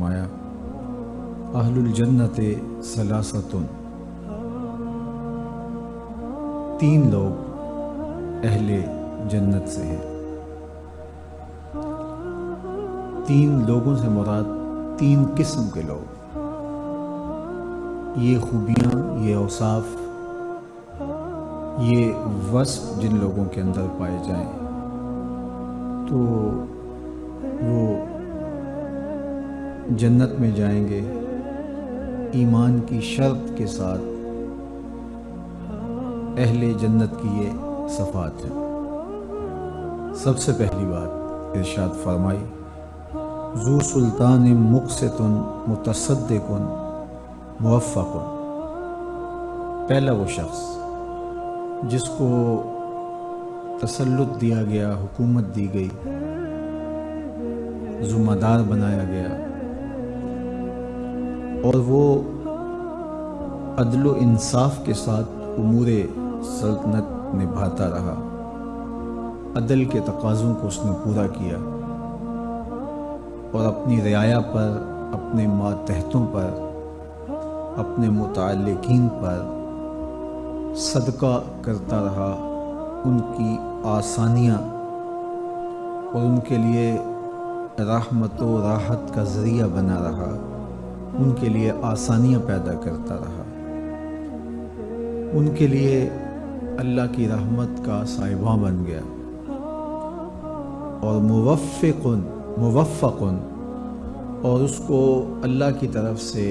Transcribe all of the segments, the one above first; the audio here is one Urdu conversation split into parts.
فرمایا اہل الجنت ثلاثۃ، تین لوگ اہل جنت سے ہیں۔ تین لوگوں سے مراد تین قسم کے لوگ، یہ خوبیاں، یہ اوصاف، یہ وصف جن لوگوں کے اندر پائے جائیں تو وہ جنت میں جائیں گے ایمان کی شرط کے ساتھ۔ اہل جنت کی یہ صفات ہیں۔ سب سے پہلی بات ارشاد فرمائی ذو سلطان مقسط متصدق موفق، پہلا وہ شخص جس کو تسلط دیا گیا، حکومت دی گئی، ذمہ دار بنایا گیا، اور وہ عدل و انصاف کے ساتھ امور سلطنت نبھاتا رہا، عدل کے تقاضوں کو اس نے پورا کیا اور اپنی رعایا پر، اپنے ماتحتوں پر، اپنے متعلقین پر صدقہ کرتا رہا، ان کی آسانیاں اور ان کے لیے رحمت و راحت کا ذریعہ بنا رہا، ان کے لیے آسانیاں پیدا کرتا رہا، ان کے لیے اللہ کی رحمت کا سائبہ بن گیا، اور موفق اور اس کو اللہ کی طرف سے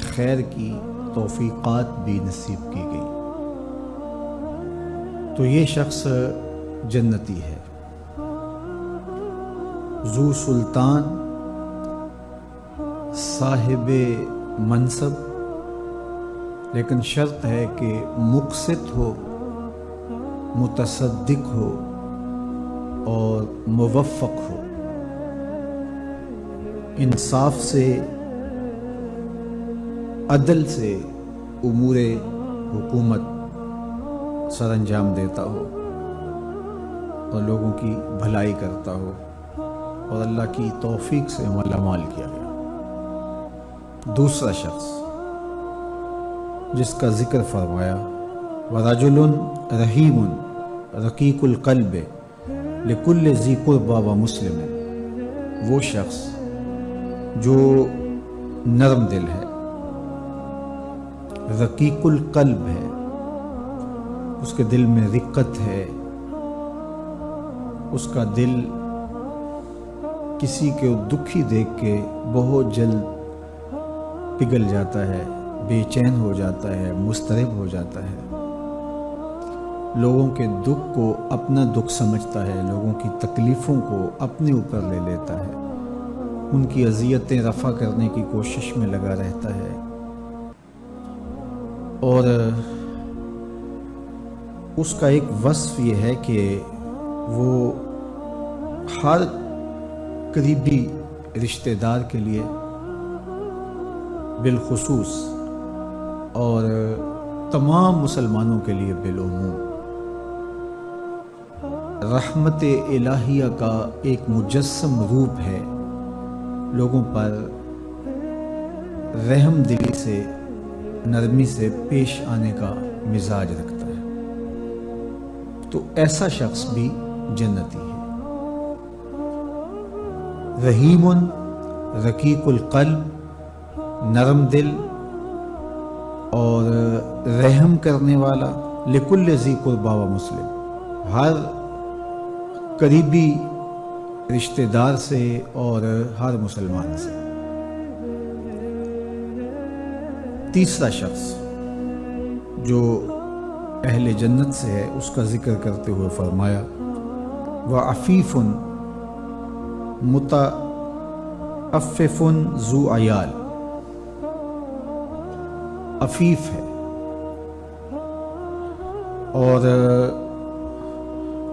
خیر کی توفیقات بھی نصیب کی گئی، تو یہ شخص جنتی ہے۔ ذو سلطان، صاحب منصب، لیکن شرط ہے کہ مقسط ہو، متصدق ہو اور موفق ہو، انصاف سے، عدل سے امور حکومت سر انجام دیتا ہو اور لوگوں کی بھلائی کرتا ہو اور اللہ کی توفیق سے مالا مال کیا گیا۔ دوسرا شخص جس کا ذکر فرمایا وَرَجُلٌ رَحِيمٌ رَقِيقُ الْقَلْبِ لِكُلِّ ذِي قُرْبَى وَمُسْلِمٍ، وہ شخص جو نرم دل ہے، رقیق القلب ہے، اس کے دل میں رقت ہے، اس کا دل کسی کے دکھی دیکھ کے بہت جلد پگھل جاتا ہے، بے چین ہو جاتا ہے، مضطرب ہو جاتا ہے، لوگوں کے دکھ کو اپنا دکھ سمجھتا ہے، لوگوں کی تکلیفوں کو اپنے اوپر لے لیتا ہے، ان کی اذیتیں رفع کرنے کی کوشش میں لگا رہتا ہے، اور اس کا ایک وصف یہ ہے کہ وہ ہر قریبی رشتہ دار کے لیے بالخصوص اور تمام مسلمانوں کے لیے بالعموم رحمت الہیہ کا ایک مجسم روپ ہے، لوگوں پر رحم دلی سے، نرمی سے پیش آنے کا مزاج رکھتا ہے، تو ایسا شخص بھی جنتی ہے۔ رحیم، رقیق القلب، نرم دل اور رحم کرنے والا، لکل ذی قربی و مسلم، ہر قریبی رشتہ دار سے اور ہر مسلمان سے۔ تیسرا شخص جو اہل جنت سے ہے اس کا ذکر کرتے ہوئے فرمایا وعفیف متعفف ذو عیال، عفیف ہے اور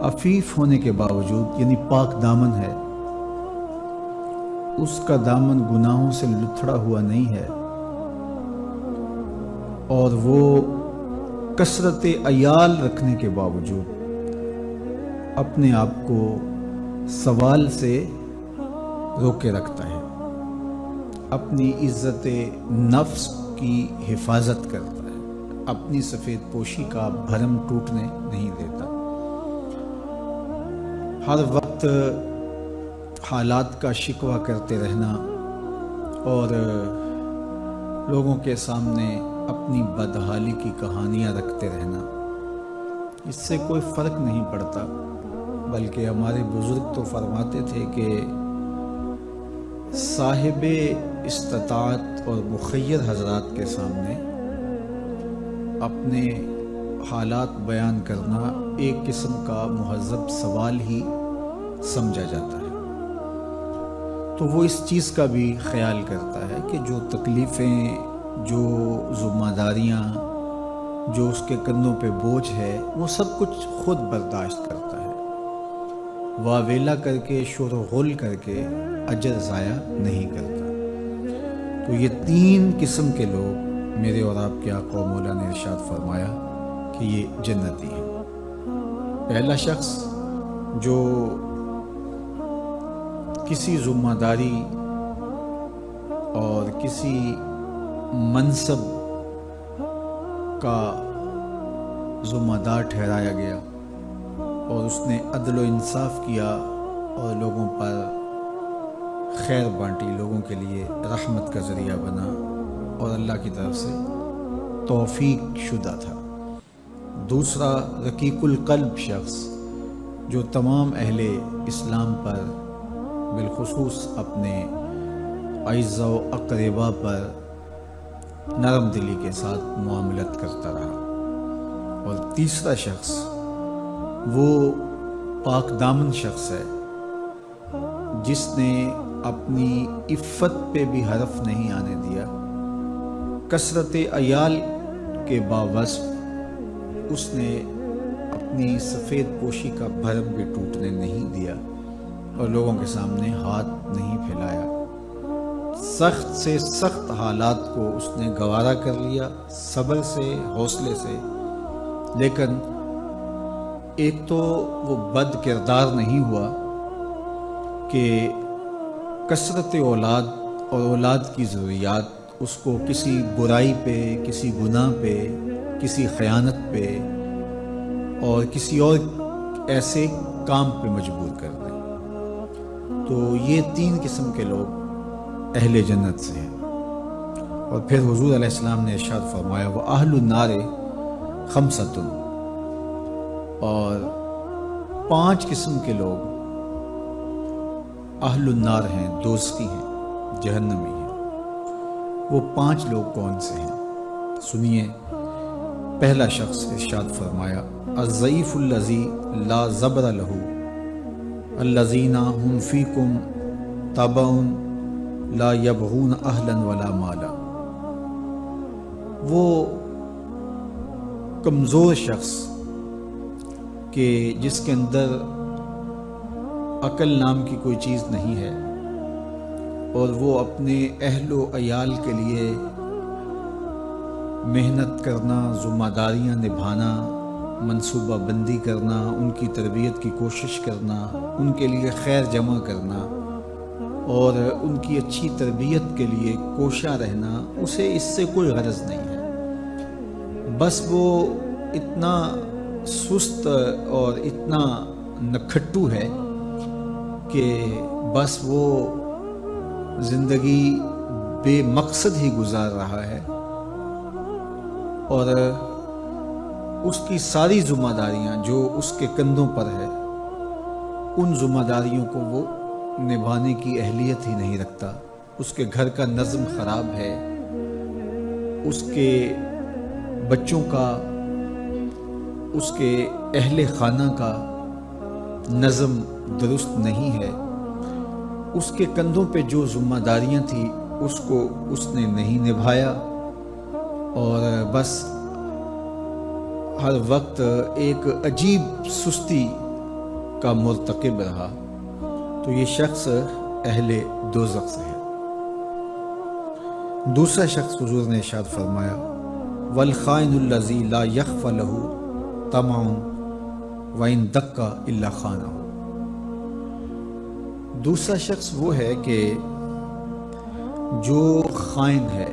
عفیف ہونے کے باوجود یعنی پاک دامن ہے، اس کا دامن گناہوں سے لتھڑا ہوا نہیں ہے، اور وہ کثرت عیال رکھنے کے باوجود اپنے آپ کو سوال سے روکے رکھتا ہے، اپنی عزت نفس کی حفاظت کرتا ہے، اپنی سفید پوشی کا بھرم ٹوٹنے نہیں دیتا، ہر وقت حالات کا شکوہ کرتے رہنا اور لوگوں کے سامنے اپنی بدحالی کی کہانیاں رکھتے رہنا، اس سے کوئی فرق نہیں پڑتا، بلکہ ہمارے بزرگ تو فرماتے تھے کہ صاحب استطاعت اور مخیر حضرات کے سامنے اپنے حالات بیان کرنا ایک قسم کا مہذب سوال ہی سمجھا جاتا ہے، تو وہ اس چیز کا بھی خیال کرتا ہے کہ جو تکلیفیں، جو ذمہ داریاں، جو اس کے کندھوں پہ بوجھ ہے، وہ سب کچھ خود برداشت کرتا ہے، واویلا کر کے شور و غل کر کے اجر ضائع نہیں کرتا۔ تو یہ تین قسم کے لوگ میرے اور آپ کے آقا و مولا نے ارشاد فرمایا کہ یہ جنتی ہیں۔ پہلا شخص جو کسی ذمہ داری اور کسی منصب کا ذمہ دار ٹھہرایا گیا اور اس نے عدل و انصاف کیا اور لوگوں پر خیر بانٹی، لوگوں کے لیے رحمت کا ذریعہ بنا اور اللہ کی طرف سے توفیق شدہ تھا۔ دوسرا رقیق القلب شخص جو تمام اہل اسلام پر، بالخصوص اپنے اعزاء و اقرباء پر نرم دلی کے ساتھ معاملت کرتا رہا۔ اور تیسرا شخص وہ پاک دامن شخص ہے جس نے اپنی عفت پہ بھی حرف نہیں آنے دیا، کثرت عیال کے باوصف اس نے اپنی سفید پوشی کا بھرم بھی ٹوٹنے نہیں دیا اور لوگوں کے سامنے ہاتھ نہیں پھیلایا، سخت سے سخت حالات کو اس نے گوارا کر لیا، صبر سے، حوصلے سے، لیکن ایک تو وہ بد کردار نہیں ہوا کہ کثرت اولاد اور اولاد کی ضروریات اس کو کسی برائی پہ، کسی گناہ پہ، کسی خیانت پہ اور کسی اور ایسے کام پہ مجبور کر دیں۔ تو یہ تین قسم کے لوگ اہل جنت سے ہیں۔ اور پھر حضور علیہ السلام نے ارشاد فرمایا وَأَهْلُ النَّارِ خَمْسَةٌ، اور 5 قسم کے لوگ اہل النار ہیں، دوزخی ہیں، جہنمی ہیں۔ وہ 5 لوگ کون سے ہیں؟ سنیے۔ پہلا شخص ارشاد فرمایا الضعیف الذی لا زبر لہ الذین هم فیکم تبع لا یبغون اہلا ولا مالا۔ وہ کمزور شخص کہ جس کے اندر عقل نام کی کوئی چیز نہیں ہے اور وہ اپنے اہل و عیال کے لیے محنت کرنا، ذمہ داریاں نبھانا، منصوبہ بندی کرنا، ان کی تربیت کی کوشش کرنا، ان کے لیے خیر جمع کرنا اور ان کی اچھی تربیت کے لیے کوشاں رہنا، اسے اس سے کوئی غرض نہیں ہے۔ بس وہ اتنا سست اور اتنا نکھٹو ہے کہ بس وہ زندگی بے مقصد ہی گزار رہا ہے اور اس کی ساری ذمہ داریاں جو اس کے کندھوں پر ہے، ان ذمہ داریوں کو وہ نبھانے کی اہلیت ہی نہیں رکھتا۔ اس کے گھر کا نظم خراب ہے، اس کے بچوں کا، اس کے اہل خانہ کا نظم درست نہیں ہے، اس کے کندھوں پہ جو ذمہ داریاں تھیں اس کو اس نے نہیں نبھایا اور بس ہر وقت ایک عجیب سستی کا مرتکب رہا، تو یہ شخص اہل دوزخ سے ہے۔ دوسرا شخص حضور نے ارشاد فرمایا والخائن الذی لا یخفی لہ طمع وَإِن دَقَّ إِلَّا خَانَهُ۔ دوسرا شخص وہ ہے کہ جو خائن ہے،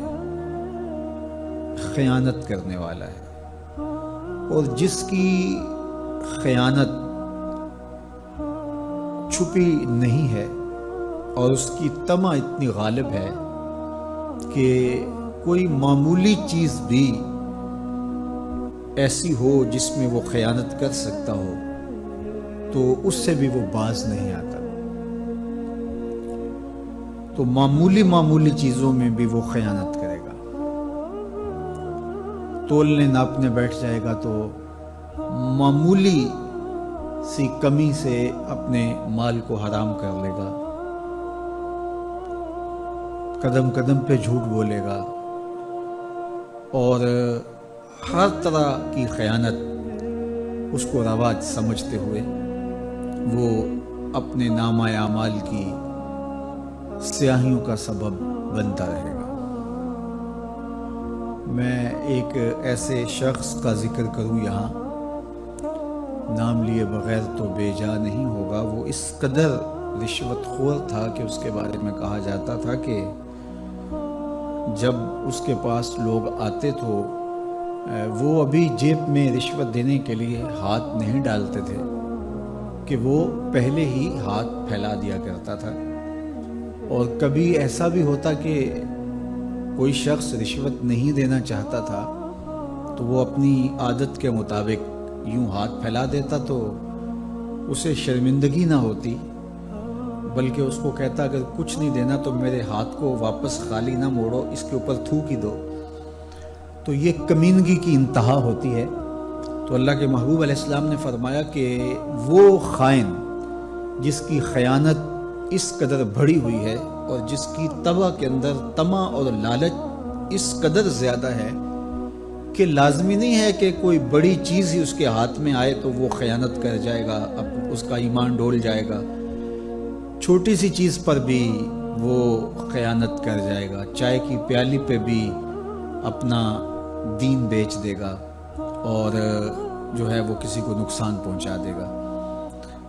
خیانت کرنے والا ہے، اور جس کی خیانت چھپی نہیں ہے اور اس کی طمع اتنی غالب ہے کہ کوئی معمولی چیز بھی ایسی ہو جس میں وہ خیانت کر سکتا ہو تو اس سے بھی وہ باز نہیں آتا. تو معمولی چیزوں میں بھی وہ خیانت کرے گا. تولنے ناپنے بیٹھ جائے گا تو معمولی سی کمی سے اپنے مال کو حرام کر لے گا. قدم قدم پہ جھوٹ بولے گا اور ہر طرح کی خیانت اس کو رواج سمجھتے ہوئے وہ اپنے نامہ اعمال کی سیاہیوں کا سبب بنتا رہے گا. میں ایک ایسے شخص کا ذکر کروں یہاں، نام لیے بغیر تو بے جا نہیں ہوگا. وہ اس قدر رشوت خور تھا کہ اس کے بارے میں کہا جاتا تھا کہ جب اس کے پاس لوگ آتے تو وہ ابھی جیب میں رشوت دینے کے لیے ہاتھ نہیں ڈالتے تھے کہ وہ پہلے ہی ہاتھ پھیلا دیا کرتا تھا. اور کبھی ایسا بھی ہوتا کہ کوئی شخص رشوت نہیں دینا چاہتا تھا تو وہ اپنی عادت کے مطابق یوں ہاتھ پھیلا دیتا تو اسے شرمندگی نہ ہوتی، بلکہ اس کو کہتا اگر کچھ نہیں دینا تو میرے ہاتھ کو واپس خالی نہ موڑو، اس کے اوپر تھوک ہی دو. تو یہ کمینگی کی انتہا ہوتی ہے. تو اللہ کے محبوب علیہ السلام نے فرمایا کہ وہ خائن جس کی خیانت اس قدر بڑھی ہوئی ہے اور جس کی طبع کے اندر طمع اور لالچ اس قدر زیادہ ہے کہ لازمی نہیں ہے کہ کوئی بڑی چیز ہی اس کے ہاتھ میں آئے تو وہ خیانت کر جائے گا، اب اس کا ایمان ڈول جائے گا. چھوٹی سی چیز پر بھی وہ خیانت کر جائے گا. چائے کی پیالی پہ بھی اپنا دین بیچ دے گا اور جو ہے وہ کسی کو نقصان پہنچا دے گا.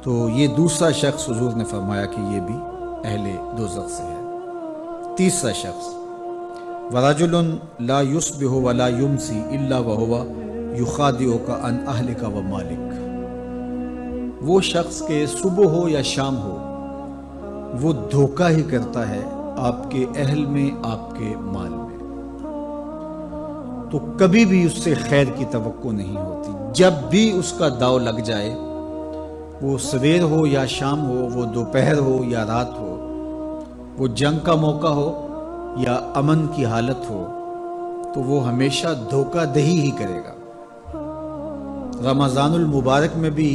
تو یہ دوسرا شخص حضور نے فرمایا کہ یہ بھی اہل دوزخ سے ہے. تیسرا شخص وَرَجُلٌ لَا يُصْبِحُ وَلَا يُمْسِي إِلَّا وَهُوَ يُخَادِعُكَ عَنْ أَهْلِكَ وَمَالِكَ. وہ شخص کے صبح ہو یا شام ہو وہ دھوکہ ہی کرتا ہے آپ کے اہل میں، آپ کے مال میں. تو کبھی بھی اس سے خیر کی توقع نہیں ہوتی. جب بھی اس کا داؤ لگ جائے، وہ سویر ہو یا شام ہو، وہ دوپہر ہو یا رات ہو، وہ جنگ کا موقع ہو یا امن کی حالت ہو، تو وہ ہمیشہ دھوکہ دہی ہی کرے گا. رمضان المبارک میں بھی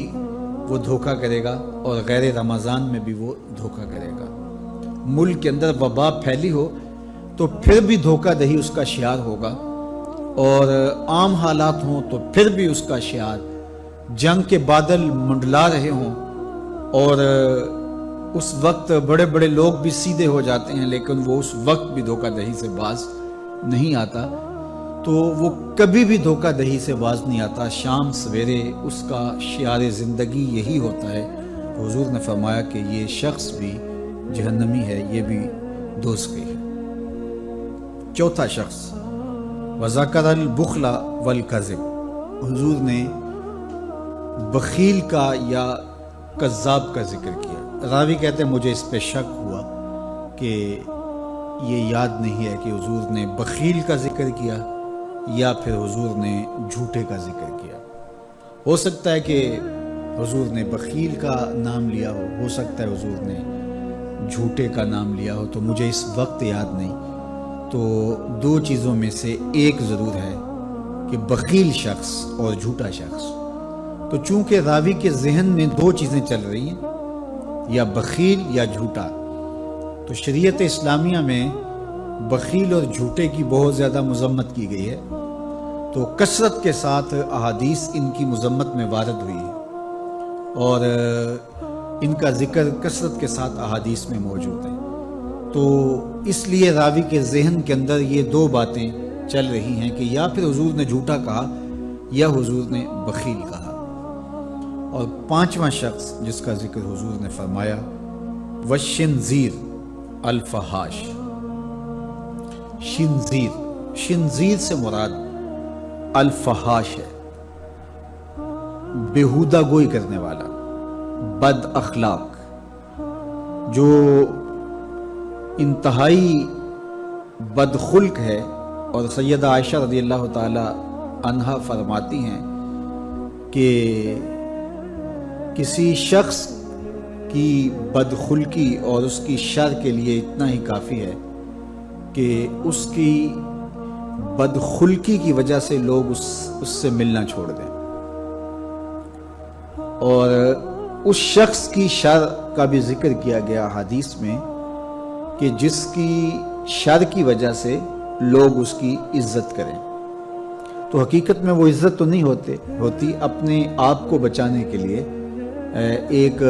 وہ دھوکہ کرے گا اور غیر رمضان میں بھی وہ دھوکہ کرے گا. ملک کے اندر وبا پھیلی ہو تو پھر بھی دھوکہ دہی اس کا شعار ہوگا، اور عام حالات ہوں تو پھر بھی اس کا شعار. جنگ کے بادل منڈلا رہے ہوں اور اس وقت بڑے بڑے لوگ بھی سیدھے ہو جاتے ہیں لیکن وہ اس وقت بھی دھوکہ دہی سے باز نہیں آتا. تو وہ کبھی بھی دھوکہ دہی سے باز نہیں آتا. شام سویرے اس کا شعار زندگی یہی ہوتا ہے. حضور نے فرمایا کہ یہ شخص بھی جہنمی ہے، یہ بھی دوزخی ہے. چوتھا شخص وَذَكَرَ الْبُخْلَ وَالْكَذِبَ. حضور نے بخیل کا یا کذاب کا ذکر کیا. راوی کہتے ہیں مجھے اس پہ شک ہوا کہ یہ یاد نہیں ہے کہ حضور نے بخیل کا ذکر کیا یا پھر حضور نے جھوٹے کا ذکر کیا. ہو سکتا ہے کہ حضور نے بخیل کا نام لیا ہو سکتا ہے حضور نے جھوٹے کا نام لیا ہو، تو مجھے اس وقت یاد نہیں. تو دو چیزوں میں سے ایک ضرور ہے کہ بخیل شخص اور جھوٹا شخص. تو چونکہ راوی کے ذہن میں دو چیزیں چل رہی ہیں، یا بخیل یا جھوٹا، تو شریعت اسلامیہ میں بخیل اور جھوٹے کی بہت زیادہ مذمت کی گئی ہے. تو کثرت کے ساتھ احادیث ان کی مذمت میں وارد ہوئی ہے اور ان کا ذکر کثرت کے ساتھ احادیث میں موجود ہے. تو اس لیے راوی کے ذہن کے اندر یہ دو باتیں چل رہی ہیں کہ یا پھر حضور نے جھوٹا کہا یا حضور نے بخیل کہا. اور پانچواں شخص جس کا ذکر حضور نے فرمایا وَالشِّنزِیر الفحاش. شنزیر سے مراد الفحاش ہے، بیہودہ گوئی کرنے والا، بد اخلاق، جو انتہائی بدخلق ہے۔ اور سیدہ عائشہ رضی اللہ تعالی عنہا فرماتی ہیں کہ کسی شخص کی بدخلقی اور اس کی شر کے لیے اتنا ہی کافی ہے کہ اس کی بدخلقی کی وجہ سے لوگ اس سے ملنا چھوڑ دیں، اور اس شخص کی شر کا بھی ذکر کیا گیا حدیث میں کہ جس کی شر کی وجہ سے لوگ اس کی عزت کریں۔ تو حقیقت میں وہ عزت تو نہیں ہوتی، اپنے آپ کو بچانے کے لیے ایک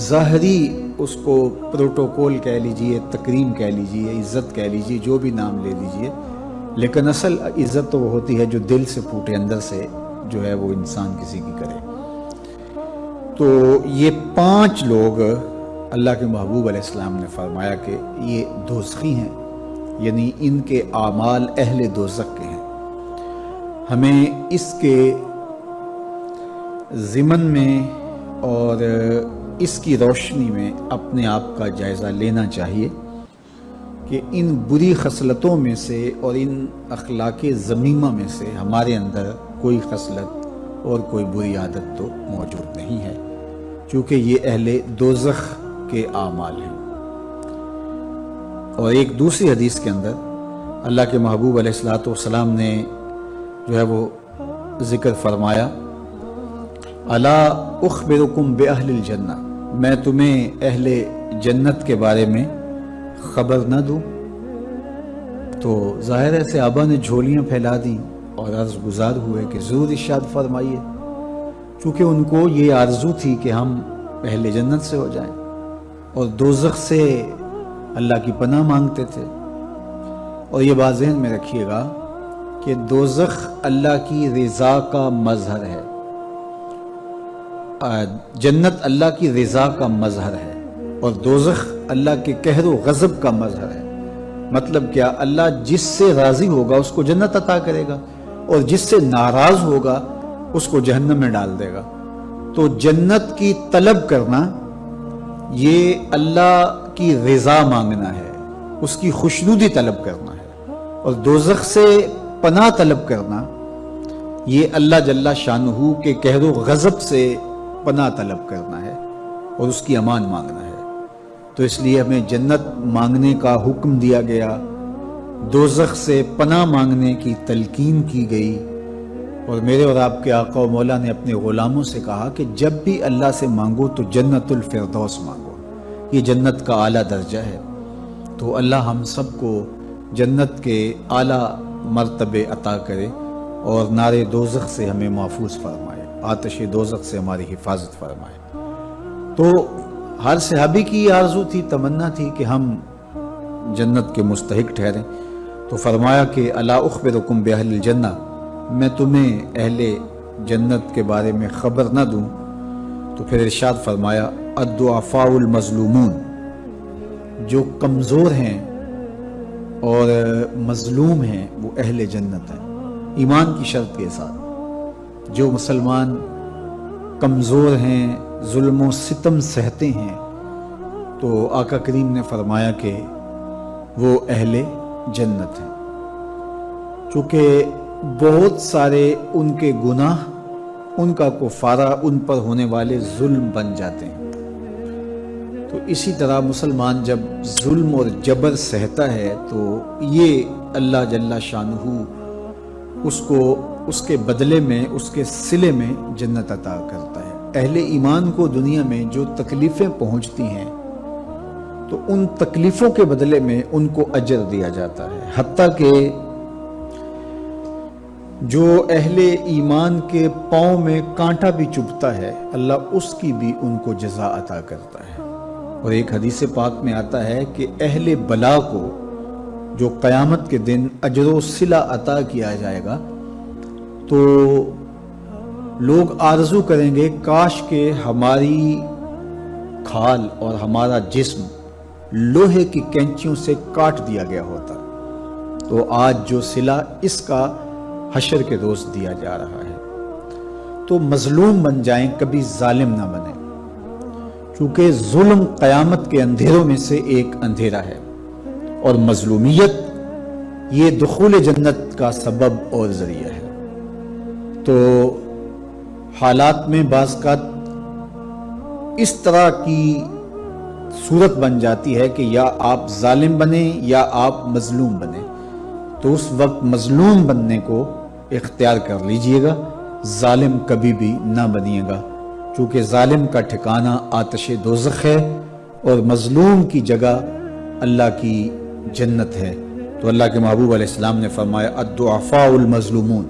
ظاہری اس کو پروٹوکول کہہ لیجئے، تکریم کہہ لیجئے، عزت کہہ لیجئے، جو بھی نام لے لیجئے، لیکن اصل عزت تو وہ ہوتی ہے جو دل سے پھوٹے، اندر سے جو ہے وہ انسان کسی کی کرے۔ تو یہ 5 لوگ اللہ کے محبوب علیہ السلام نے فرمایا کہ یہ دوزخی ہیں، یعنی ان کے اعمال اہل دوزخ کے ہیں۔ ہمیں اس کے ضمن میں اور اس کی روشنی میں اپنے آپ کا جائزہ لینا چاہیے کہ ان بری خصلتوں میں سے اور ان اخلاق ذمیمہ میں سے ہمارے اندر کوئی خصلت اور کوئی بری عادت تو موجود نہیں ہے، چونکہ یہ اہل دوزخ کے اعمال ہیں۔ اور ایک دوسری حدیث کے اندر اللہ کے محبوب علیہ السلام نے جو ہے وہ ذکر فرمایا، الا اخبرکم باہل الجنہ، میں تمہیں اہل جنت کے بارے میں خبر نہ دوں؟ تو ظاہر ہے صحابہ نے جھولیاں پھیلا دیں اور عرض گزار ہوئے کہ ضرور ارشاد فرمائیے، چونکہ ان کو یہ آرزو تھی کہ ہم اہل جنت سے ہو جائیں، اور دوزخ سے اللہ کی پناہ مانگتے تھے۔ اور یہ بات ذہن میں رکھیے گا کہ دوزخ اللہ کی رضا کا مظہر ہے، جنت اللہ کی رضا کا مظہر ہے، اور دوزخ اللہ کے قہر و غضب کا مظہر ہے۔ مطلب کیا؟ اللہ جس سے راضی ہوگا اس کو جنت عطا کرے گا، اور جس سے ناراض ہوگا اس کو جہنم میں ڈال دے گا۔ تو جنت کی طلب کرنا یہ اللہ کی رضا مانگنا ہے، اس کی خوشنودی طلب کرنا ہے، اور دوزخ سے پناہ طلب کرنا یہ اللہ جل شانہ کے قہر و غضب سے پناہ طلب کرنا ہے اور اس کی امان مانگنا ہے۔ تو اس لیے ہمیں جنت مانگنے کا حکم دیا گیا، دوزخ سے پناہ مانگنے کی تلقین کی گئی، اور میرے اور آپ کے آقا و مولا نے اپنے غلاموں سے کہا کہ جب بھی اللہ سے مانگو تو جنت الفردوس مانگو، یہ جنت کا اعلیٰ درجہ ہے۔ تو اللہ ہم سب کو جنت کے اعلیٰ مرتبے عطا کرے اور نار دوزخ سے ہمیں محفوظ فرمائے، آتش دوزخ سے ہماری حفاظت فرمائے۔ تو ہر صحابی کی یہ آرزو تھی، تمنا تھی کہ ہم جنت کے مستحق ٹھہریں۔ تو فرمایا کہ الا اخبرکم باہل الجنہ، میں تمہیں اہل جنت کے بارے میں خبر نہ دوں؟ تو پھر ارشاد فرمایا الضعفاء المظلومون، جو کمزور ہیں اور مظلوم ہیں وہ اہل جنت ہیں، ایمان کی شرط کے ساتھ۔ جو مسلمان کمزور ہیں، ظلم و ستم سہتے ہیں، تو آقا کریم نے فرمایا کہ وہ اہل جنت ہیں، چونکہ بہت سارے ان کے گناہ، ان کا کفارہ ان پر ہونے والے ظلم بن جاتے ہیں۔ تو اسی طرح مسلمان جب ظلم اور جبر سہتا ہے تو یہ اللہ جل شانہ اس کو اس کے بدلے میں، اس کے صلے میں جنت عطا کرتا ہے۔ اہل ایمان کو دنیا میں جو تکلیفیں پہنچتی ہیں تو ان تکلیفوں کے بدلے میں ان کو اجر دیا جاتا ہے، حتیٰ کہ جو اہل ایمان کے پاؤں میں کانٹا بھی چبھتا ہے اللہ اس کی بھی ان کو جزا عطا کرتا ہے۔ اور ایک حدیث پاک میں آتا ہے کہ اہل بلا کو جو قیامت کے دن اجر و صلہ عطا کیا جائے گا تو لوگ آرزو کریں گے کاش کہ ہماری کھال اور ہمارا جسم لوہے کی کینچیوں سے کاٹ دیا گیا ہوتا، تو آج جو صلہ اس کا حشر کے روز دیا جا رہا ہے۔ تو مظلوم بن جائیں، کبھی ظالم نہ بنیں، کیونکہ ظلم قیامت کے اندھیروں میں سے ایک اندھیرا ہے، اور مظلومیت یہ دخول جنت کا سبب اور ذریعہ ہے۔ تو حالات میں بعض اوقات اس طرح کی صورت بن جاتی ہے کہ یا آپ ظالم بنیں یا آپ مظلوم بنیں، تو اس وقت مظلوم بننے کو اختیار کر لیجئے گا، ظالم کبھی بھی نہ بنیے گا، کیونکہ ظالم کا ٹھکانہ آتش دوزخ ہے اور مظلوم کی جگہ اللہ کی جنت ہے۔ تو اللہ کے محبوب علیہ السلام نے فرمایا الضعفاء المظلومون،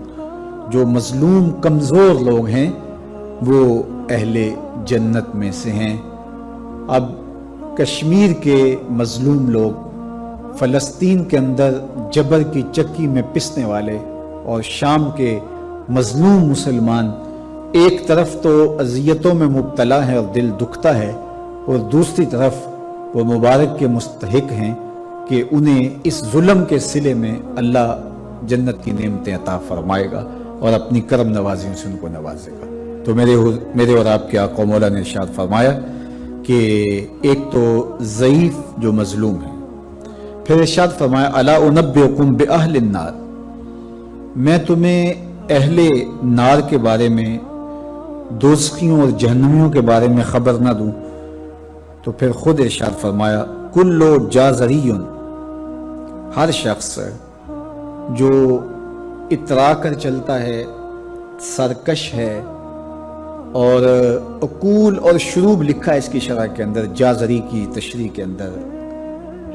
جو مظلوم کمزور لوگ ہیں وہ اہل جنت میں سے ہیں۔ اب کشمیر کے مظلوم لوگ، فلسطین کے اندر جبر کی چکی میں پسنے والے، اور شام کے مظلوم مسلمان ایک طرف تو اذیتوں میں مبتلا ہیں اور دل دکھتا ہے، اور دوسری طرف وہ مبارک کے مستحق ہیں کہ انہیں اس ظلم کے صلے میں اللہ جنت کی نعمتیں عطا فرمائے گا اور اپنی کرم نوازیوں سے ان کو نوازے گا۔ تو میرے اور آپ کے آقا مولا نے ارشاد فرمایا کہ ایک تو ضعیف جو مظلوم ہے، پھر ارشاد فرمایا الا انبئکم باہل النار، میں تمہیں اہل نار کے بارے میں، دوزخیوں اور جہنمیوں کے بارے میں خبر نہ دوں؟ تو پھر خود ارشاد فرمایا کل جازری، ہر شخص جو اترا کر چلتا ہے، سرکش ہے، اور عقول اور شروب لکھا ہے اس کی شرح کے اندر، جازری کی تشریح کے اندر،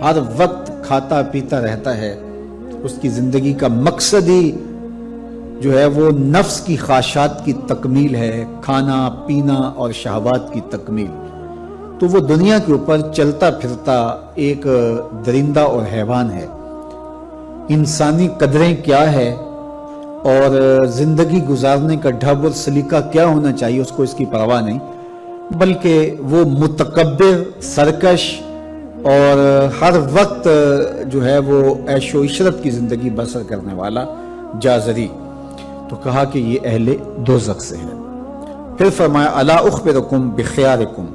ہر وقت کھاتا پیتا رہتا ہے، اس کی زندگی کا مقصد ہی جو ہے وہ نفس کی خواہشات کی تکمیل ہے، کھانا پینا اور شہوات کی تکمیل، تو وہ دنیا کے اوپر چلتا پھرتا ایک درندہ اور حیوان ہے۔ انسانی قدریں کیا ہے اور زندگی گزارنے کا ڈھب اور سلیقہ کیا ہونا چاہیے اس کو اس کی پرواہ نہیں، بلکہ وہ متکبر، سرکش اور ہر وقت جو ہے وہ عیش و عشرت کی زندگی بسر کرنے والا جازری۔ تو کہا کہ یہ اہل دوزخ سے ہے۔ پھر فرمایا الا اخبرکم بخیارکم،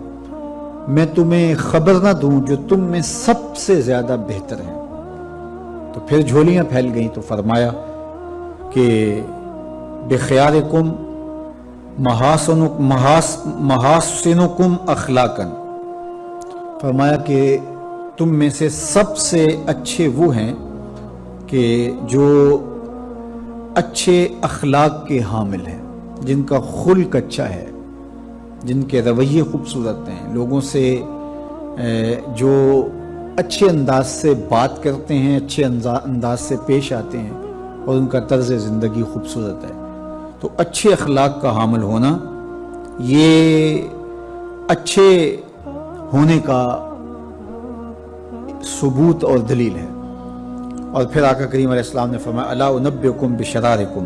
میں تمہیں خبر نہ دوں جو تم میں سب سے زیادہ بہتر ہیں؟ تو پھر جھولیاں پھیل گئیں، تو فرمایا کہ بخیارکم محاسنکم اخلاقا، فرمایا کہ تم میں سے سب سے اچھے وہ ہیں کہ جو اچھے اخلاق کے حامل ہیں، جن کا خلق اچھا ہے، جن کے رویے خوبصورت ہیں، لوگوں سے جو اچھے انداز سے بات کرتے ہیں، اچھے انداز سے پیش آتے ہیں، اور ان کا طرز زندگی خوبصورت ہے۔ تو اچھے اخلاق کا حامل ہونا یہ اچھے ہونے کا ثبوت اور دلیل ہے۔ اور پھر آقا کریم علیہ السلام نے فرمایا الا انبئکم بشرارکم،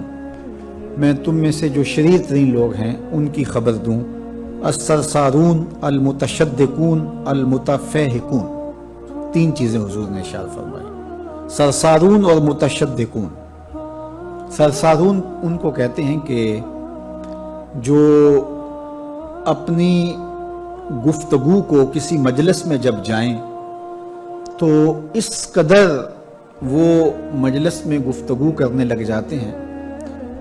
میں تم میں سے جو شریر ترین لوگ ہیں ان کی خبر دوں، السرسارون المتشدقون المتفہقون، تین چیزیں حضور نے ارشاد فرمائی، سرسارون اور متشدقون۔ سرسارون ان کو کہتے ہیں کہ جو اپنی گفتگو کو کسی مجلس میں جب جائیں تو اس قدر وہ مجلس میں گفتگو کرنے لگ جاتے ہیں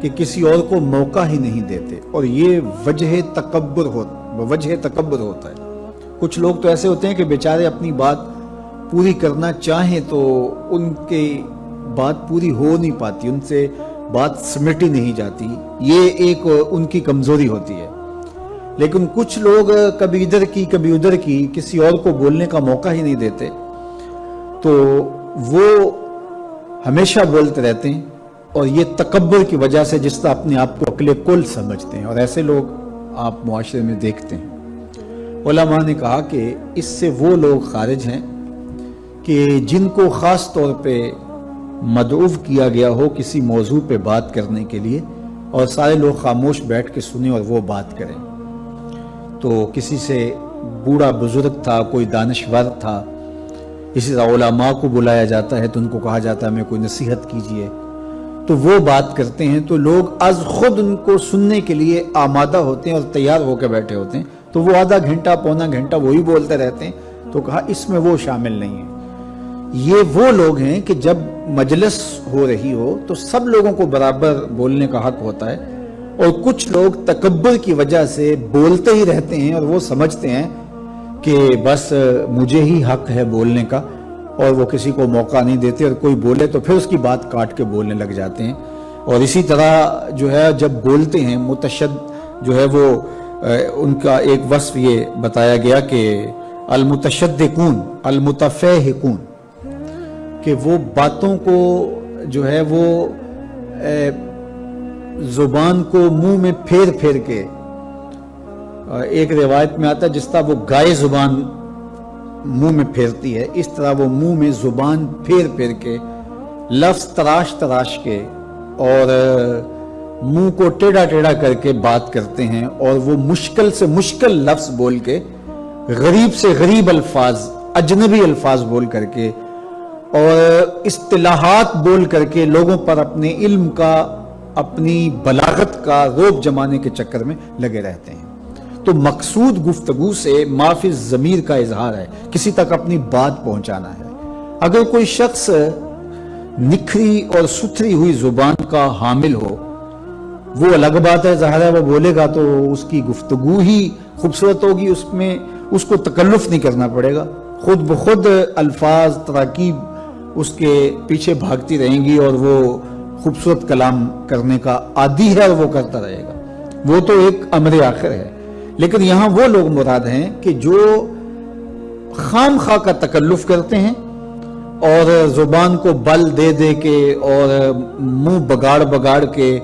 کہ کسی اور کو موقع ہی نہیں دیتے، اور یہ وجہ تکبر ہوتا ہے۔ کچھ لوگ تو ایسے ہوتے ہیں کہ بیچارے اپنی بات پوری کرنا چاہیں تو ان کی بات پوری ہو نہیں پاتی، ان سے بات سمٹی نہیں جاتی، یہ ایک ان کی کمزوری ہوتی ہے۔ لیکن کچھ لوگ کبھی ادھر کی کبھی ادھر کی، کسی اور کو بولنے کا موقع ہی نہیں دیتے، تو وہ ہمیشہ بولتے رہتے ہیں، اور یہ تکبر کی وجہ سے جس طرح اپنے آپ کو عقل کل سمجھتے ہیں، اور ایسے لوگ آپ معاشرے میں دیکھتے ہیں۔ علماء نے کہا کہ اس سے وہ لوگ خارج ہیں کہ جن کو خاص طور پہ مدعو کیا گیا ہو کسی موضوع پہ بات کرنے کے لیے، اور سارے لوگ خاموش بیٹھ کے سنیں اور وہ بات کریں۔ تو کسی سے بوڑھا بزرگ تھا، کوئی دانشور تھا، اسی طرح علماء کو بلایا جاتا ہے تو ان کو کہا جاتا ہے ہمیں کوئی نصیحت کیجئے، تو وہ بات کرتے ہیں تو لوگ از خود ان کو سننے کے لیے آمادہ ہوتے ہیں اور تیار ہو کے بیٹھے ہوتے ہیں، تو وہ آدھا گھنٹہ پونا گھنٹہ وہی بولتے رہتے ہیں، تو کہا اس میں وہ شامل نہیں ہے۔ یہ وہ لوگ ہیں کہ جب مجلس ہو رہی ہو تو سب لوگوں کو برابر بولنے کا حق ہوتا ہے، اور کچھ لوگ تکبر کی وجہ سے بولتے ہی رہتے ہیں اور وہ سمجھتے ہیں کہ بس مجھے ہی حق ہے بولنے کا، اور وہ کسی کو موقع نہیں دیتے، اور کوئی بولے تو پھر اس کی بات کاٹ کے بولنے لگ جاتے ہیں۔ اور اسی طرح جو ہے جب بولتے ہیں متشد جو ہے وہ ان کا ایک وصف یہ بتایا گیا کہ المتشدقون المتفہقون، کہ وہ باتوں کو جو ہے وہ زبان کو منہ میں پھیر پھیر کے، ایک روایت میں آتا ہے جس طرح وہ گائے زبان منہ میں پھیرتی ہے، اس طرح وہ منہ میں زبان پھیر پھیر کے، لفظ تراش تراش کے اور منہ کو ٹیڑھا ٹیڑھا کر کے بات کرتے ہیں، اور وہ مشکل سے مشکل لفظ بول کے، غریب سے غریب الفاظ، اجنبی الفاظ بول کر کے اور اصطلاحات بول کر کے لوگوں پر اپنے علم کا، اپنی بلاغت کا روب جمانے کے چکر میں لگے رہتے ہیں۔ تو مقصود گفتگو سے معافی ضمیر کا اظہار ہے، کسی تک اپنی بات پہنچانا ہے۔ اگر کوئی شخص نکھری اور ستھری ہوئی زبان کا حامل ہو، وہ الگ بات ہے، ظاہر ہے وہ بولے گا تو اس کی گفتگو ہی خوبصورت ہوگی، اس میں اس کو تکلف نہیں کرنا پڑے گا، خود بخود الفاظ تراکیب اس کے پیچھے بھاگتی رہیں گی اور وہ خوبصورت کلام کرنے کا عادی ہے اور وہ کرتا رہے گا، وہ تو ایک امر آخر ہے۔ لیکن یہاں وہ لوگ مراد ہیں کہ جو خام خواہ کا تکلف کرتے ہیں اور زبان کو بل دے دے کے اور منہ بگاڑ بگاڑ کے،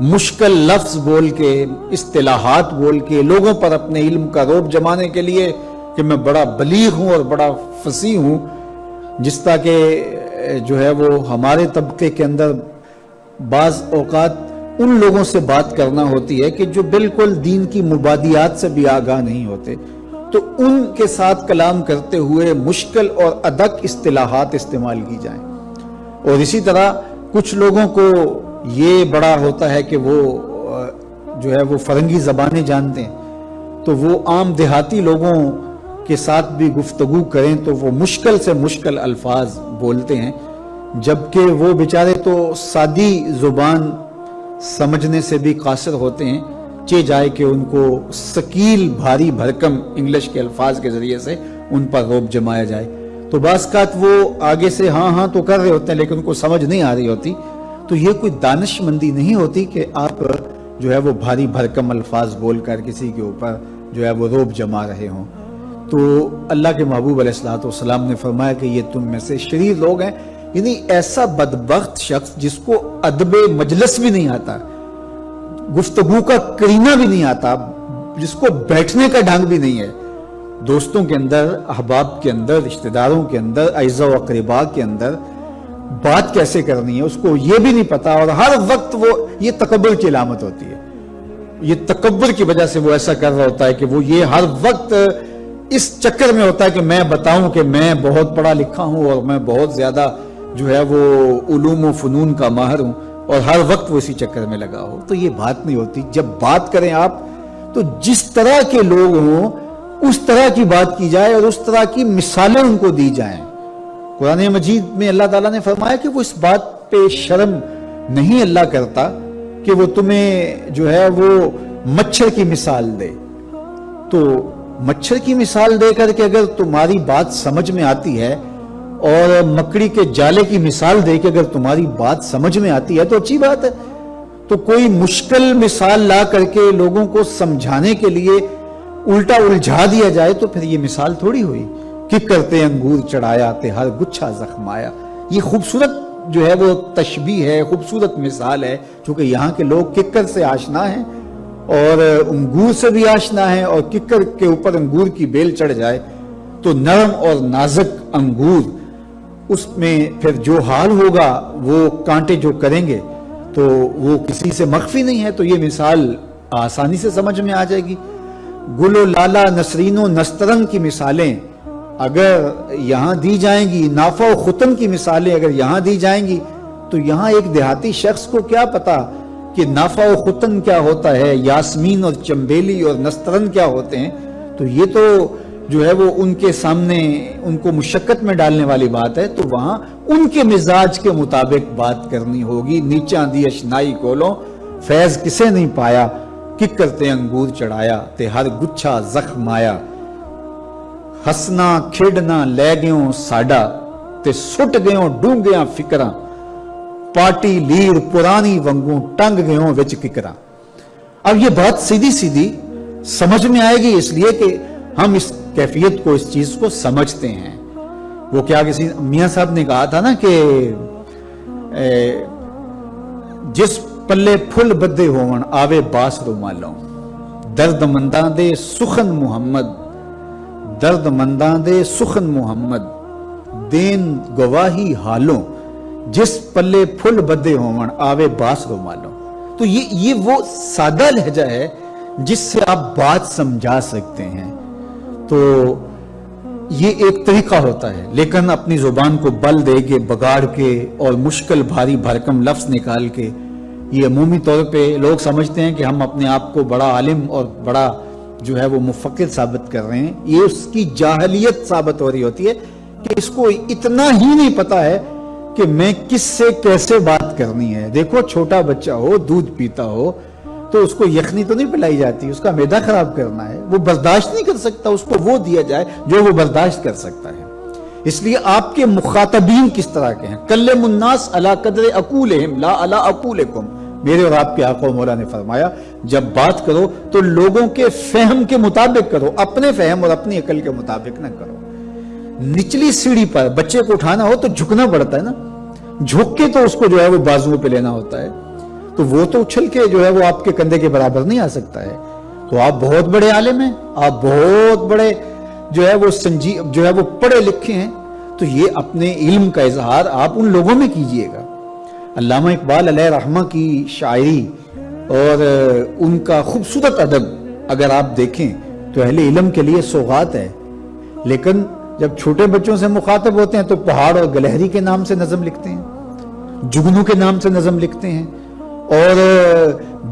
مشکل لفظ بول کے، اصطلاحات بول کے لوگوں پر اپنے علم کا روب جمانے کے لیے کہ میں بڑا بلیغ ہوں اور بڑا فصیح ہوں، جس طرح کہ جو ہے وہ ہمارے طبقے کے اندر بعض اوقات ان لوگوں سے بات کرنا ہوتی ہے کہ جو بالکل دین کی مبادیات سے بھی آگاہ نہیں ہوتے، تو ان کے ساتھ کلام کرتے ہوئے مشکل اور ادق اصطلاحات استعمال کی جائیں۔ اور اسی طرح کچھ لوگوں کو یہ بڑا ہوتا ہے کہ وہ جو ہے وہ فرنگی زبانیں جانتے ہیں، تو وہ عام دیہاتی لوگوں کے ساتھ بھی گفتگو کریں تو وہ مشکل سے مشکل الفاظ بولتے ہیں، جبکہ وہ بیچارے تو سادی زبان سمجھنے سے بھی قاصر ہوتے ہیں، چہ جائے کہ ان کو ثقیل بھاری بھرکم انگلش کے الفاظ کے ذریعے سے ان پر روب جمایا جائے، تو بعض اوقات وہ آگے سے ہاں ہاں تو کر رہے ہوتے ہیں لیکن ان کو سمجھ نہیں آ رہی ہوتی، تو یہ کوئی دانش مندی نہیں ہوتی کہ آپ جو ہے وہ بھاری بھرکم الفاظ بول کر کسی کے اوپر جو ہے وہ روب جما رہے ہوں۔ تو اللہ کے محبوب علیہ الصلوۃ والسلام نے فرمایا کہ یہ تم میں سے شریر لوگ ہیں، یعنی ایسا بدبخت شخص جس کو ادب مجلس بھی نہیں آتا، گفتگو کا کرینہ بھی نہیں آتا، جس کو بیٹھنے کا ڈھنگ بھی نہیں ہے، دوستوں کے اندر، احباب کے اندر، رشتہ داروں کے اندر، اعزاء و اقرباء کے اندر بات کیسے کرنی ہے اس کو یہ بھی نہیں پتا، اور ہر وقت وہ یہ تکبر کی علامت ہوتی ہے، یہ تکبر کی وجہ سے وہ ایسا کر رہا ہوتا ہے کہ وہ یہ ہر وقت اس چکر میں ہوتا ہے کہ میں بتاؤں کہ میں بہت پڑھا لکھا ہوں اور میں بہت زیادہ جو ہے وہ علوم و فنون کا ماہر ہوں، اور ہر وقت وہ اسی چکر میں لگا ہو، تو یہ بات نہیں ہوتی۔ جب بات کریں آپ تو جس طرح کے لوگ ہوں اس طرح کی بات کی جائے اور اس طرح کی مثالیں ان کو دی جائیں۔ قرآن مجید میں اللہ تعالیٰ نے فرمایا کہ وہ اس بات پہ شرم نہیں اللہ کرتا کہ وہ تمہیں جو ہے وہ مچھر کی مثال دے، تو مچھر کی مثال دے کر کے اگر تمہاری بات سمجھ میں آتی ہے اور مکڑی کے جالے کی مثال دے کے اگر تمہاری بات سمجھ میں آتی ہے تو اچھی بات ہے، تو کوئی مشکل مثال لا کر کے لوگوں کو سمجھانے کے لیے الٹا الجھا دیا جائے تو پھر یہ مثال تھوڑی ہوئی کہ کرتے انگور چڑھایا تے ہر گچھا زخمایا۔ یہ خوبصورت جو ہے وہ تشبیہ ہے، خوبصورت مثال ہے، چونکہ یہاں کے لوگ ککر سے آشنا ہیں اور انگور سے بھی آشنا ہیں، اور ککر کے اوپر انگور کی بیل چڑھ جائے تو نرم اور نازک انگور، اس میں پھر جو حال ہوگا وہ کانٹے جو کریں گے تو وہ کسی سے مخفی نہیں ہے، تو یہ مثال آسانی سے سمجھ میں آ جائے گی۔ گل و لالا نسرین و نسترن کی مثالیں اگر یہاں دی جائیں گی نافع و ختن کی مثالیں اگر یہاں دی جائیں گی تو یہاں ایک دیہاتی شخص کو کیا پتا کہ نافع و ختن کیا ہوتا ہے، یاسمین اور چمبیلی اور نسترن کیا ہوتے ہیں. تو یہ تو جو ہے وہ ان کے سامنے ان کو مشقت میں ڈالنے والی بات ہے. تو وہاں ان کے مزاج کے مطابق بات کرنی ہوگی. نیچاں دی اشنائی کولوں فیض کسے نہیں پایا، کک کرتے انگور چڑھایا تے ہر گچھا زخم آیا. ہسنا کھیڈنا لے گیوں ساڈا تے سٹ گیوں ڈونگیاں فکراں. پارٹی لیر پرانی ونگوں ٹنگ گیوں وچ ککراں. اب یہ بات سیدھی سیدھی سمجھ میں آئے گی اس لیے کہ ہم اس کیفیت کو اس چیز کو سمجھتے ہیں. وہ کیا کسی میاں صاحب نے کہا تھا نا کہ جس پلے پھل بدے ہون آوے باس رومالوں. درد منداں دے سخن محمد، درد منداں دے سخن محمد دین گواہی حالوں. جس پلے پھل بدے ہون آوے باس رومالوں. تو یہ وہ سادہ لہجہ ہے جس سے آپ بات سمجھا سکتے ہیں. تو یہ ایک طریقہ ہوتا ہے، لیکن اپنی زبان کو بل دے کے بگاڑ کے اور مشکل بھاری بھرکم لفظ نکال کے یہ عمومی طور پہ لوگ سمجھتے ہیں کہ ہم اپنے آپ کو بڑا عالم اور بڑا جو ہے وہ مفکر ثابت کر رہے ہیں. یہ اس کی جاہلیت ثابت ہو رہی ہوتی ہے کہ اس کو اتنا ہی نہیں پتا ہے کہ میں کس سے کیسے بات کرنی ہے. دیکھو چھوٹا بچہ ہو دودھ پیتا ہو تو اس کو یخنی تو نہیں پلائی جاتی، اس کا معدہ خراب کرنا ہے، وہ برداشت نہیں کر سکتا، اس کو وہ دیا جائے جو وہ برداشت کر سکتا ہے. اس لیے آپ کے مخاطبین کس طرح کے ہیں. کلم الناس علی قدر عقولہم لا علی عقولکم. میرے اور آپ کے آقا و مولا نے فرمایا جب بات کرو تو لوگوں کے فہم کے مطابق کرو، اپنے فہم اور اپنی عقل کے مطابق نہ کرو. نچلی سیڑھی پر بچے کو اٹھانا ہو تو جھکنا پڑتا ہے نا، جھک کے تو اس کو جو ہے وہ بازو پہ لینا ہوتا ہے. تو وہ تو اچھل کے جو ہے وہ آپ کے کندھے کے برابر نہیں آ سکتا ہے. تو آپ بہت بڑے عالم ہیں، آپ بہت بڑے جو ہے وہ جو ہے وہ پڑھے لکھے ہیں. تو یہ اپنے علم کا اظہار آپ ان لوگوں میں کیجئے گا. علامہ اقبال علیہ رحمہ کی شاعری اور ان کا خوبصورت ادب اگر آپ دیکھیں تو اہل علم کے لیے سوغات ہے. لیکن جب چھوٹے بچوں سے مخاطب ہوتے ہیں تو پہاڑ اور گلہری کے نام سے نظم لکھتے ہیں، جگنو کے نام سے نظم لکھتے ہیں اور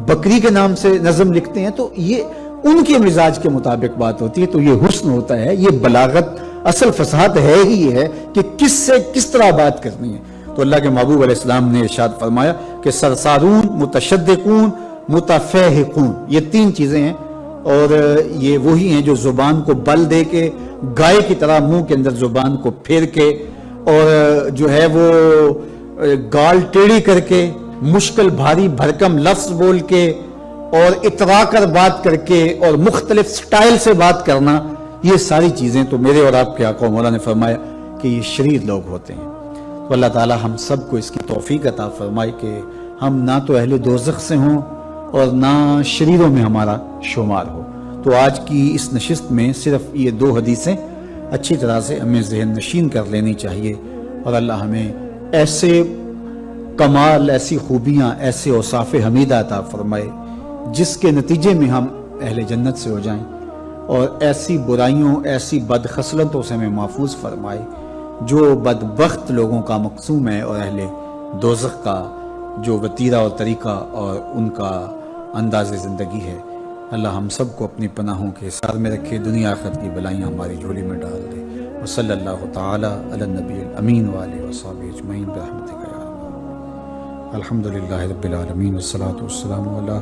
بکری کے نام سے نظم لکھتے ہیں. تو یہ ان کے مزاج کے مطابق بات ہوتی ہے. تو یہ حسن ہوتا ہے، یہ بلاغت، اصل فصاحت ہے ہی یہ ہے کہ کس سے کس طرح بات کرنی ہے. تو اللہ کے محبوب علیہ السلام نے ارشاد فرمایا کہ سرسارون متشدقون متفہقون، یہ تین چیزیں ہیں اور یہ وہی ہیں جو زبان کو بل دے کے گائے کی طرح منہ کے اندر زبان کو پھیر کے اور جو ہے وہ گال ٹیڑھی کر کے مشکل بھاری بھرکم لفظ بول کے اور اترا کر بات کر کے اور مختلف سٹائل سے بات کرنا، یہ ساری چیزیں تو میرے اور آپ کے آقا و مولا نے فرمایا کہ یہ شریر لوگ ہوتے ہیں. تو اللہ تعالی ہم سب کو اس کی توفیق عطا فرمائے کہ ہم نہ تو اہل دوزخ سے ہوں اور نہ شریروں میں ہمارا شمار ہو. تو آج کی اس نشست میں صرف یہ 2 حدیثیں اچھی طرح سے ہمیں ذہن نشین کر لینی چاہیے اور اللہ ہمیں ایسے کمال، ایسی خوبیاں، ایسے اوصاف حمیدہ عطا فرمائے جس کے نتیجے میں ہم اہل جنت سے ہو جائیں اور ایسی برائیوں، ایسی بدخصلتوں سے ہمیں محفوظ فرمائے جو بدبخت لوگوں کا مقسوم ہے اور اہل دوزخ کا جو وتیرہ اور طریقہ اور ان کا انداز زندگی ہے. اللہ ہم سب کو اپنی پناہوں کے ساتھ میں رکھے، دنیا آخرت کی بلائیاں ہماری جھولی میں ڈال دے. وصلی اللہ تعالی علی النبی الامین وآلہ وصحبہ اجمعین برحمتک یا ارحم. الحمدللہ رب العالمین والصلاة والسلام علی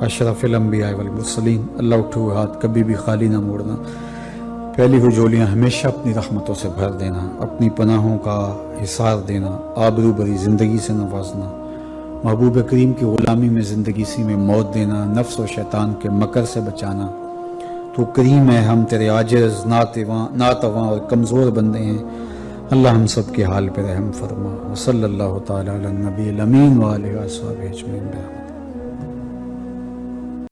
اشرف الانبیاء والمرسلین. اللہ اٹھو ہاتھ کبھی بھی خالی نہ موڑنا، پھیلی ہوئی جھولیاں ہمیشہ اپنی رحمتوں سے بھر دینا، اپنی پناہوں کا حصار دینا، آبرو بری زندگی سے نوازنا، محبوب کریم کی غلامی میں زندگی سی میں موت دینا، نفس و شیطان کے مکر سے بچانا. تو کریم ہے، ہم تیرے عاجز ناتواں اور کمزور بندے ہیں. اللہ ہم سب کے حال پہ رحم فرما. وصلی اللہ تعالی علی النبی الامین وآلہ وصحبہ اجمعین.